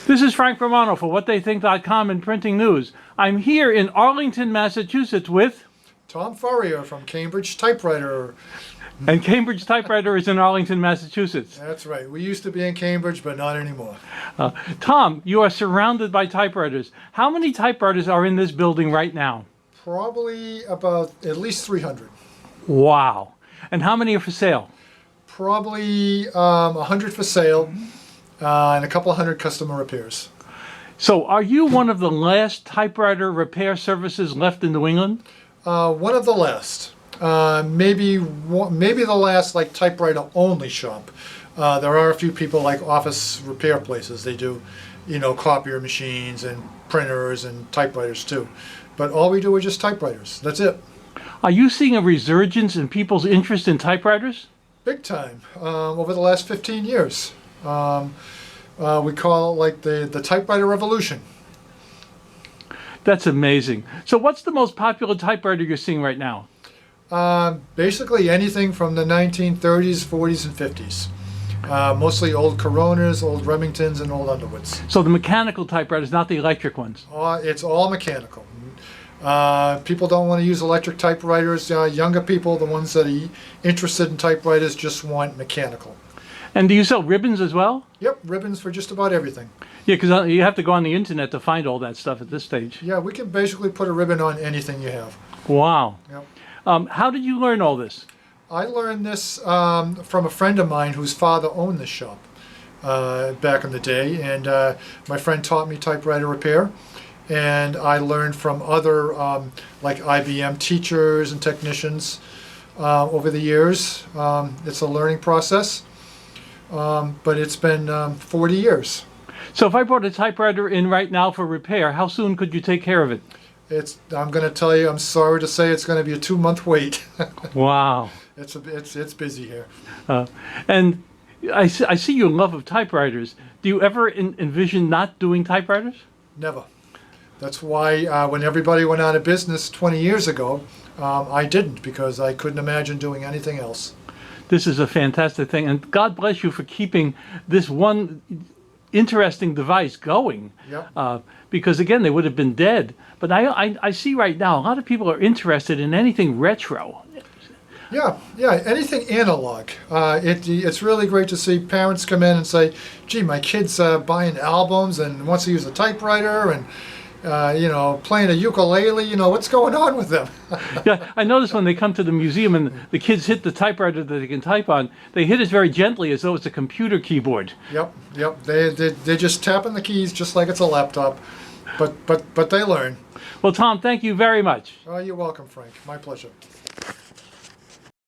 This is Frank Romano for WhatTheyThink.com and Printing News. I'm here in Arlington, Massachusetts with... Tom Furrier from Cambridge Typewriter. And Cambridge Typewriter is in Arlington, Massachusetts. That's right. We used to be in Cambridge, but not anymore. Tom, you are surrounded by typewriters. How many typewriters are in this building right now? Probably about at least 300. Wow. And how many are for sale? Probably 100 for sale and a couple of hundred customer repairs. So are you one of the last typewriter repair services left in New England? One of the last. Maybe the last like typewriter only shop. There are a few people like office repair places. They do, copier machines and printers and typewriters too. But all we do is just typewriters. That's it. Are you seeing a resurgence in people's interest in typewriters? Big time. Over the last 15 years. We call it like the typewriter revolution. That's amazing. So what's the most popular typewriter you're seeing right now? Basically anything from the 1930s, 40s, and 50s. Mostly old Coronas, old Remingtons, and old Underwoods. So the mechanical typewriters, not the electric ones? It's all mechanical. People don't want to use electric typewriters. Younger people, the ones that are interested in typewriters, just want mechanical. And do you sell ribbons as well? Yep, ribbons for just about everything. Yeah, because you have to go on the internet to find all that stuff at this stage. Yeah, we can basically put a ribbon on anything you have. Wow. Yep. How did you learn all this? I learned this from a friend of mine whose father owned this shop back in the day, and my friend taught me typewriter repair, and I learned from other like IBM teachers and technicians over the years. It's a learning process, but it's been 40 years. So if I brought a typewriter in right now for repair, how soon could you take care of it? I'm going to tell you, I'm sorry to say, it's going to be a 2-month wait. Wow. It's busy here. And I see your love of typewriters. Do you ever envision not doing typewriters? Never. That's why when everybody went out of business 20 years ago, I didn't, because I couldn't imagine doing anything else. This is a fantastic thing, and God bless you for keeping this one interesting device going. Yep. Because again, they would have been dead. But I see right now a lot of people are interested in anything retro. Yeah, anything analog. It's really great to see parents come in and say, gee, my kid's buying albums and wants to use a typewriter and playing a ukulele, what's going on with them? Yeah, I notice when they come to the museum and the kids hit the typewriter that they can type on, they hit it very gently as though it's a computer keyboard. Yep. They're just tapping the keys just like it's a laptop, but they learn. Well, Tom, thank you very much. Oh, you're welcome, Frank. My pleasure.